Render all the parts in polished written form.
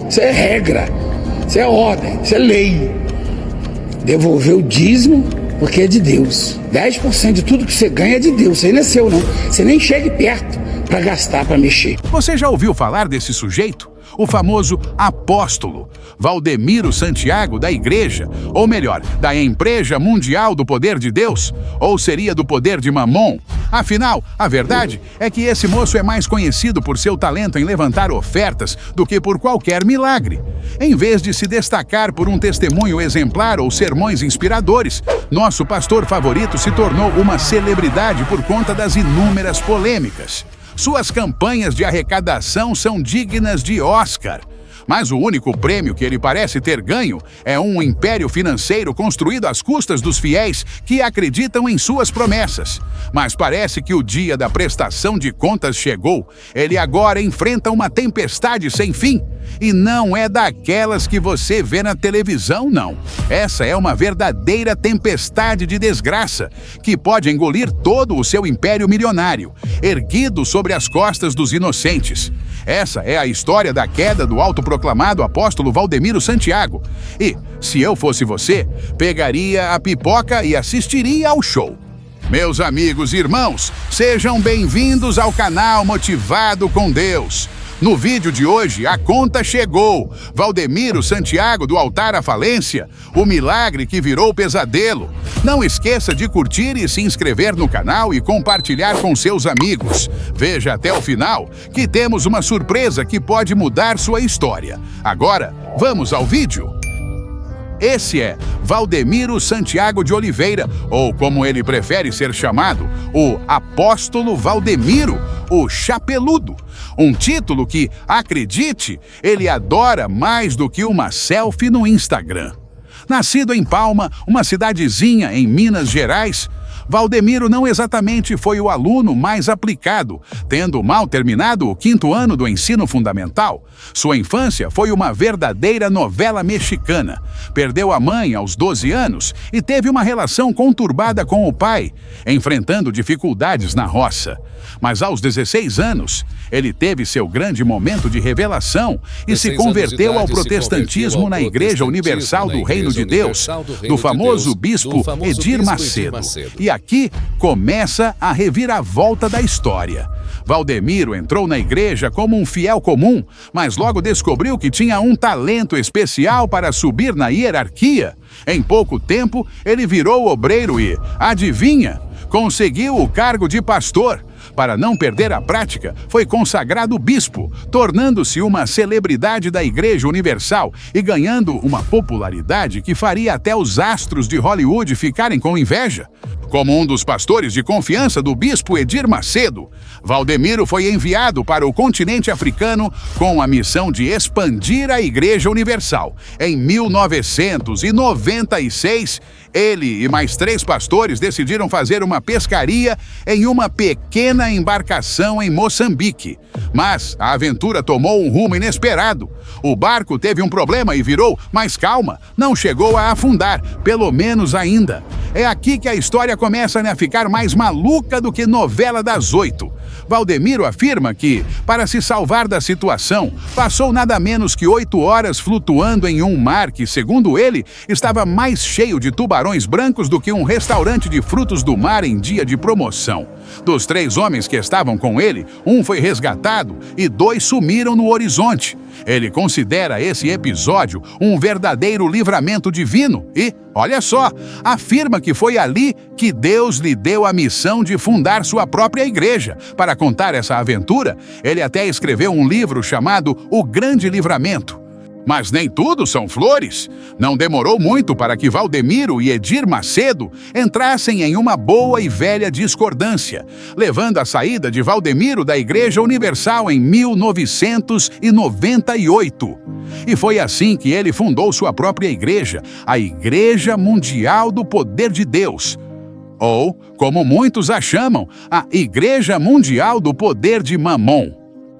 Isso é regra, isso é ordem, isso é lei. Devolver o dízimo porque é de Deus. 10% de tudo que você ganha é de Deus, isso aí não é seu não. Você nem chegue perto para gastar, para mexer. Você já ouviu falar desse sujeito? O famoso apóstolo Valdemiro Santiago da Igreja, ou melhor, da Empresa Mundial do Poder de Deus, ou seria do Poder de Mamon? Afinal, a verdade é que esse moço é mais conhecido por seu talento em levantar ofertas do que por qualquer milagre. Em vez de se destacar por um testemunho exemplar ou sermões inspiradores, nosso pastor favorito se tornou uma celebridade por conta das inúmeras polêmicas. Suas campanhas de arrecadação são dignas de Oscar. Mas o único prêmio que ele parece ter ganho é um império financeiro construído às custas dos fiéis que acreditam em suas promessas. Mas parece que o dia da prestação de contas chegou. Ele agora enfrenta uma tempestade sem fim. E não é daquelas que você vê na televisão, não. Essa é uma verdadeira tempestade de desgraça, que pode engolir todo o seu império milionário, erguido sobre as costas dos inocentes. Essa é a história da queda do autoproclamado apóstolo Valdemiro Santiago. E, se eu fosse você, pegaria a pipoca e assistiria ao show. Meus amigos e irmãos, sejam bem-vindos ao canal Motivado com Deus. No vídeo de hoje, a conta chegou. Valdemiro Santiago do altar à falência, o milagre que virou pesadelo. Não esqueça de curtir e se inscrever no canal e compartilhar com seus amigos. Veja até o final, que temos uma surpresa que pode mudar sua história. Agora, vamos ao vídeo. Esse é Valdemiro Santiago de Oliveira, ou como ele prefere ser chamado, o Apóstolo Valdemiro, o Chapeludo. Um título que, acredite, ele adora mais do que uma selfie no Instagram. Nascido em Palma, uma cidadezinha em Minas Gerais, Valdemiro não exatamente foi o aluno mais aplicado, tendo mal terminado o 5º ano do ensino fundamental. Sua infância foi uma verdadeira novela mexicana. Perdeu a mãe aos 12 anos e teve uma relação conturbada com o pai, enfrentando dificuldades na roça. Mas aos 16 anos, ele teve seu grande momento de revelação e se converteu ao protestantismo na Igreja Universal do Reino de Deus, do famoso bispo Edir Macedo. E aqui começa a reviravolta da história. Valdemiro entrou na igreja como um fiel comum, mas logo descobriu que tinha um talento especial para subir na hierarquia. Em pouco tempo, ele virou obreiro e, adivinha, conseguiu o cargo de pastor. Para não perder a prática, foi consagrado bispo, tornando-se uma celebridade da Igreja Universal e ganhando uma popularidade que faria até os astros de Hollywood ficarem com inveja. Como um dos pastores de confiança do bispo Edir Macedo, Valdemiro foi enviado para o continente africano com a missão de expandir a Igreja Universal. Em 1996, ele e mais 3 pastores decidiram fazer uma pescaria em uma pequena embarcação em Moçambique. Mas a aventura tomou um rumo inesperado. O barco teve um problema e virou, mas calma, não chegou a afundar, pelo menos ainda. É aqui que a história começa a ficar mais maluca do que novela das 8. Valdemiro afirma que, para se salvar da situação, passou nada menos que 8 horas flutuando em um mar que, segundo ele, estava mais cheio de tubarões brancos do que um restaurante de frutos do mar em dia de promoção. Dos 3 homens que estavam com ele, um foi resgatado e 2 sumiram no horizonte. Ele considera esse episódio um verdadeiro livramento divino e, olha só, afirma que foi ali que Deus lhe deu a missão de fundar sua própria igreja. Para contar essa aventura, ele até escreveu um livro chamado O Grande Livramento. Mas nem tudo são flores. Não demorou muito para que Valdemiro e Edir Macedo entrassem em uma boa e velha discordância, levando à saída de Valdemiro da Igreja Universal em 1998. E foi assim que ele fundou sua própria igreja, a Igreja Mundial do Poder de Deus. Ou, como muitos a chamam, a Igreja Mundial do Poder de Mamon.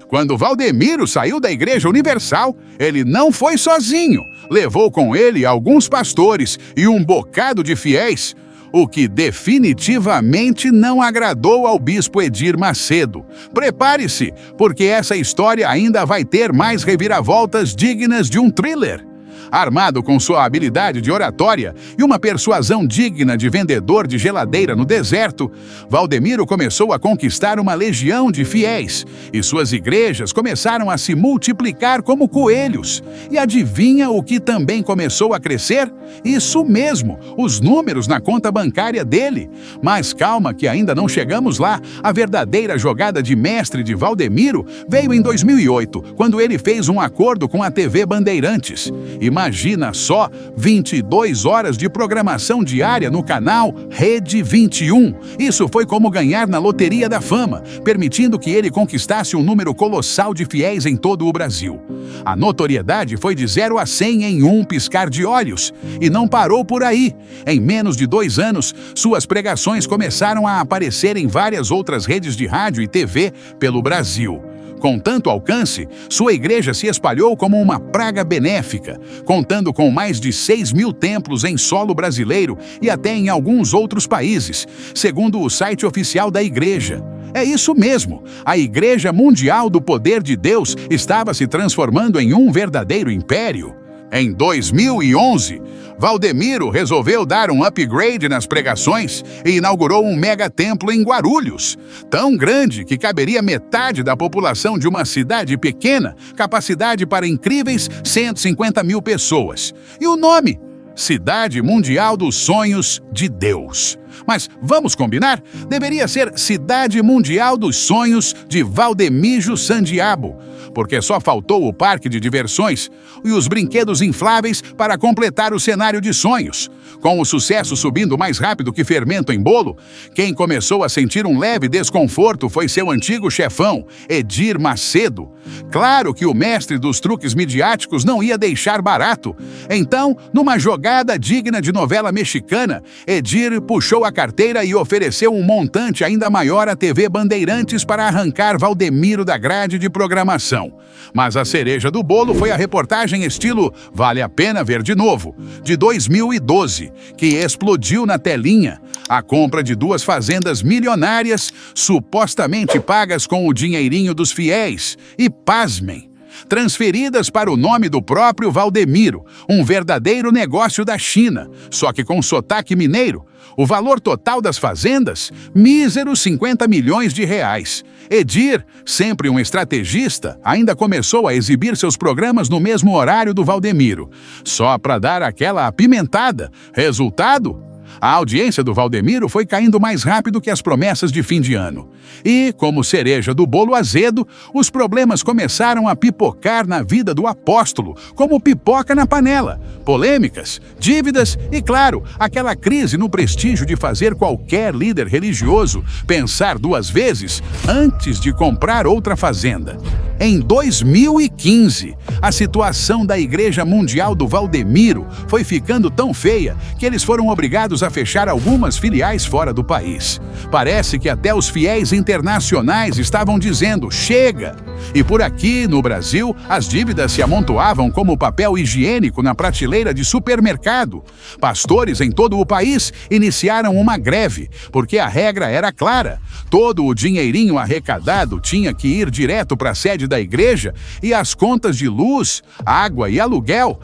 Quando Valdemiro saiu da Igreja Universal, ele não foi sozinho. Levou com ele alguns pastores e um bocado de fiéis. o que definitivamente não agradou ao bispo Edir Macedo. Prepare-se, porque essa história ainda vai ter mais reviravoltas dignas de um thriller. Armado com sua habilidade de oratória e uma persuasão digna de vendedor de geladeira no deserto, Valdemiro começou a conquistar uma legião de fiéis, e suas igrejas começaram a se multiplicar como coelhos. E adivinha o que também começou a crescer? Isso mesmo, os números na conta bancária dele. Mas calma que ainda não chegamos lá. A verdadeira jogada de mestre de Valdemiro veio em 2008, quando ele fez um acordo com a TV Bandeirantes. Imagina só, 22 horas de programação diária no canal Rede 21. Isso foi como ganhar na loteria da fama, permitindo que ele conquistasse um número colossal de fiéis em todo o Brasil. A notoriedade foi de 0 a 100 em um piscar de olhos. E não parou por aí. Em menos de 2 anos, suas pregações começaram a aparecer em várias outras redes de rádio e TV pelo Brasil. Com tanto alcance, sua igreja se espalhou como uma praga benéfica, contando com mais de 6.000 templos em solo brasileiro e até em alguns outros países, segundo o site oficial da igreja. É isso mesmo, a Igreja Mundial do Poder de Deus estava se transformando em um verdadeiro império. Em 2011, Valdemiro resolveu dar um upgrade nas pregações e inaugurou um megatemplo em Guarulhos, tão grande que caberia metade da população de uma cidade pequena, capacidade para incríveis 150.000 pessoas. E o nome? Cidade Mundial dos Sonhos de Deus. Mas vamos combinar? Deveria ser Cidade Mundial dos Sonhos de Valdemiro Santiago, porque só faltou o parque de diversões e os brinquedos infláveis para completar o cenário de sonhos. Com o sucesso subindo mais rápido que fermento em bolo, quem começou a sentir um leve desconforto foi seu antigo chefão, Edir Macedo. Claro que o mestre dos truques midiáticos não ia deixar barato. Então, numa jogada digna de novela mexicana, Edir puxou a carteira e ofereceu um montante ainda maior à TV Bandeirantes para arrancar Valdemiro da grade de programação. Mas a cereja do bolo foi a reportagem estilo Vale a Pena Ver de Novo, de 2012, que explodiu na telinha. A compra de 2 fazendas milionárias, supostamente pagas com o dinheirinho dos fiéis. E pasmem, transferidas para o nome do próprio Valdemiro, um verdadeiro negócio da China, só que com sotaque mineiro. O valor total das fazendas? Míseros 50 milhões de reais. Edir, sempre um estrategista, ainda começou a exibir seus programas no mesmo horário do Valdemiro, só para dar aquela apimentada. Resultado? A audiência do Valdemiro foi caindo mais rápido que as promessas de fim de ano. E, como cereja do bolo azedo, os problemas começaram a pipocar na vida do apóstolo, como pipoca na panela. Polêmicas, dívidas e, claro, aquela crise no prestígio de fazer qualquer líder religioso pensar 2 vezes antes de comprar outra fazenda. Em 2015, a situação da Igreja Mundial do Valdemiro foi ficando tão feia que eles foram obrigados a fechar algumas filiais fora do país. Parece que até os fiéis internacionais estavam dizendo chega. E por aqui, no Brasil, as dívidas se amontoavam como papel higiênico na prateleira de supermercado. Pastores em todo o país iniciaram uma greve, porque a regra era clara. Todo o dinheirinho arrecadado tinha que ir direto para a sede da igreja e as contas de luz, água e aluguel,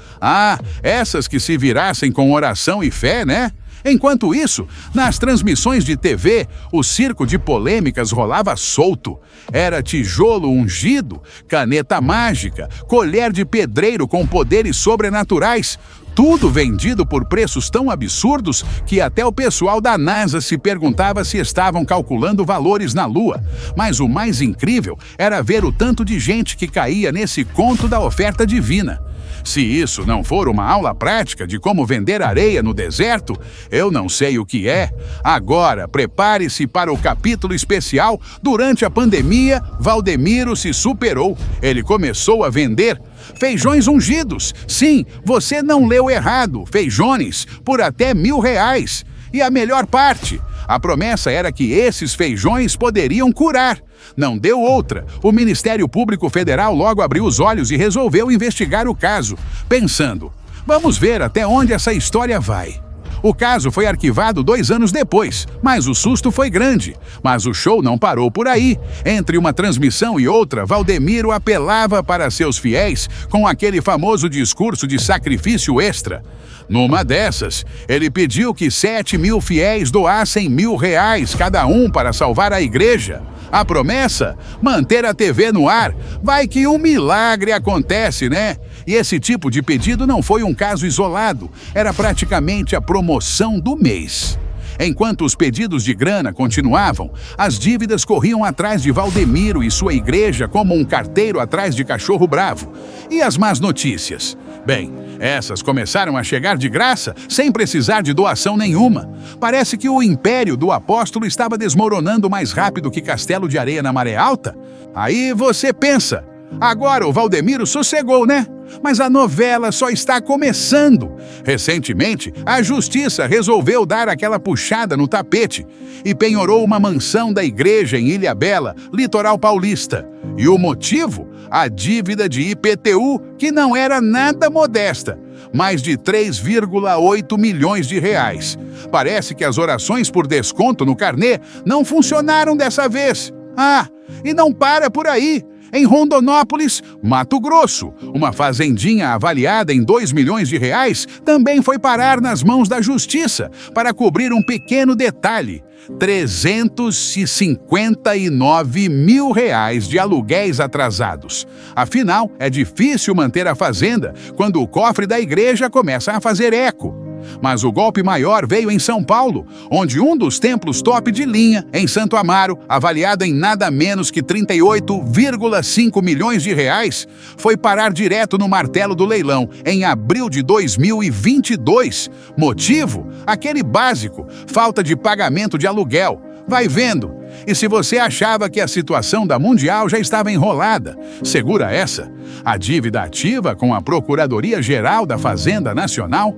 essas que se virassem com oração e fé, né? Enquanto isso, nas transmissões de TV, o circo de polêmicas rolava solto. Era tijolo ungido, caneta mágica, colher de pedreiro com poderes sobrenaturais. Tudo vendido por preços tão absurdos que até o pessoal da NASA se perguntava se estavam calculando valores na Lua. Mas o mais incrível era ver o tanto de gente que caía nesse conto da oferta divina. Se isso não for uma aula prática de como vender areia no deserto, eu não sei o que é. Agora, prepare-se para o capítulo especial. Durante a pandemia, Valdemiro se superou. Ele começou a vender feijões ungidos. Sim, você não leu errado. Feijones por até R$1.000. E a melhor parte, a promessa era que esses feijões poderiam curar. Não deu outra. O Ministério Público Federal logo abriu os olhos e resolveu investigar o caso, pensando, vamos ver até onde essa história vai. O caso foi arquivado 2 anos depois, mas o susto foi grande. Mas o show não parou por aí. Entre uma transmissão e outra, Valdemiro apelava para seus fiéis com aquele famoso discurso de sacrifício extra. Numa dessas, ele pediu que 7.000 fiéis doassem R$1.000 cada um para salvar a igreja. A promessa? Manter a TV no ar. Vai que um milagre acontece, né? E esse tipo de pedido não foi um caso isolado. Era praticamente a promoção do mês. Enquanto os pedidos de grana continuavam, as dívidas corriam atrás de Valdemiro e sua igreja como um carteiro atrás de cachorro bravo. E as más notícias? Bem, essas começaram a chegar de graça, sem precisar de doação nenhuma. Parece que o império do apóstolo estava desmoronando mais rápido que castelo de areia na maré alta. Aí você pensa, agora o Valdemiro sossegou, né? Mas a novela só está começando. Recentemente, a justiça resolveu dar aquela puxada no tapete e penhorou uma mansão da igreja em Ilhabela, litoral paulista. E o motivo? A dívida de IPTU, que não era nada modesta. Mais de 3,8 milhões de reais. Parece que as orações por desconto no carnê não funcionaram dessa vez. Ah, e não para por aí. Em Rondonópolis, Mato Grosso, uma fazendinha avaliada em 2 milhões de reais também foi parar nas mãos da justiça para cobrir um pequeno detalhe: 359 mil reais de aluguéis atrasados. Afinal, é difícil manter a fazenda quando o cofre da igreja começa a fazer eco. Mas o golpe maior veio em São Paulo, onde um dos templos top de linha, em Santo Amaro, avaliado em nada menos que 38,5 milhões de reais, foi parar direto no martelo do leilão, em abril de 2022. Motivo? Aquele básico, falta de pagamento de aluguel. Vai vendo. E se você achava que a situação da Mundial já estava enrolada, segura essa. A dívida ativa com a Procuradoria-Geral da Fazenda Nacional,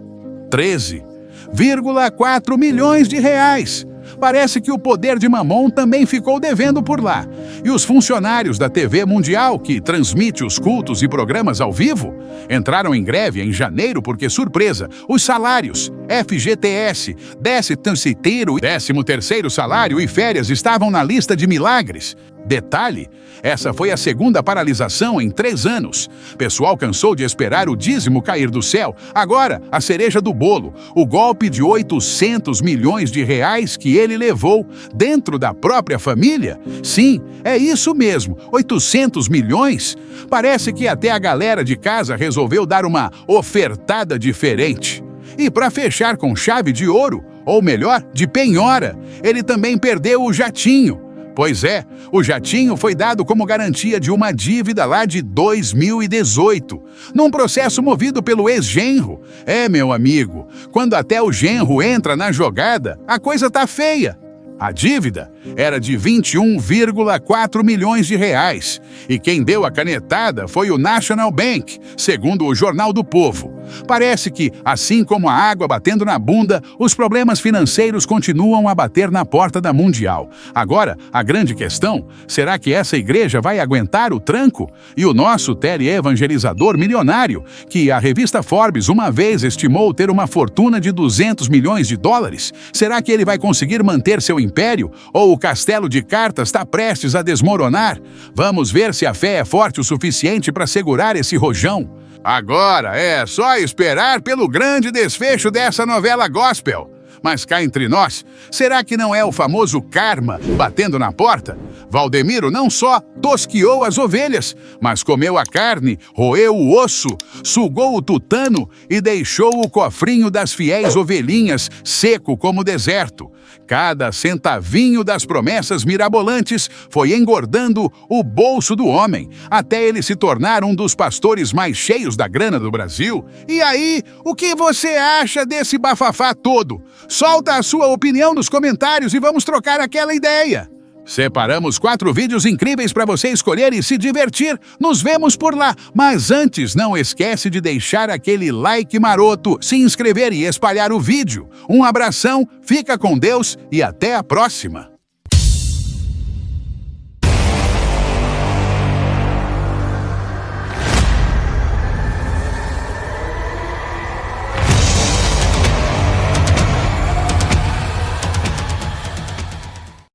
13,4 milhões de reais. Parece que o poder de Mamon também ficou devendo por lá. E os funcionários da TV Mundial, que transmite os cultos e programas ao vivo, entraram em greve em janeiro porque, surpresa, os salários, FGTS, 13º salário e férias estavam na lista de milagres. Detalhe, essa foi a segunda paralisação em 3 anos. Pessoal cansou de esperar o dízimo cair do céu. Agora, a cereja do bolo, o golpe de 800 milhões de reais que ele levou dentro da própria família. Sim, é isso mesmo, 800 milhões. Parece que até a galera de casa resolveu dar uma ofertada diferente. E para fechar com chave de ouro, ou melhor, de penhora, ele também perdeu o jatinho. Pois é, o jatinho foi dado como garantia de uma dívida lá de 2018, num processo movido pelo ex-genro. É, meu amigo, quando até o genro entra na jogada, a coisa tá feia. A dívida era de 21,4 milhões de reais. E quem deu a canetada foi o National Bank, segundo o Jornal do Povo. Parece que, assim como a água batendo na bunda, os problemas financeiros continuam a bater na porta da Mundial. Agora, a grande questão, será que essa igreja vai aguentar o tranco? E o nosso teleevangelizador milionário, que a revista Forbes uma vez estimou ter uma fortuna de 200 milhões de dólares, será que ele vai conseguir manter seu império? Ou o castelo de cartas está prestes a desmoronar? Vamos ver se a fé é forte o suficiente para segurar esse rojão. Agora é só esperar pelo grande desfecho dessa novela gospel. Mas cá entre nós, será que não é o famoso karma batendo na porta? Valdemiro não só tosquiou as ovelhas, mas comeu a carne, roeu o osso, sugou o tutano e deixou o cofrinho das fiéis ovelhinhas seco como o deserto. Cada centavinho das promessas mirabolantes foi engordando o bolso do homem, até ele se tornar um dos pastores mais cheios da grana do Brasil. E aí, o que você acha desse bafafá todo? Solta a sua opinião nos comentários e vamos trocar aquela ideia. Separamos 4 vídeos incríveis para você escolher e se divertir. Nos vemos por lá. Mas antes, não esquece de deixar aquele like maroto, se inscrever e espalhar o vídeo. Um abração, fica com Deus e até a próxima.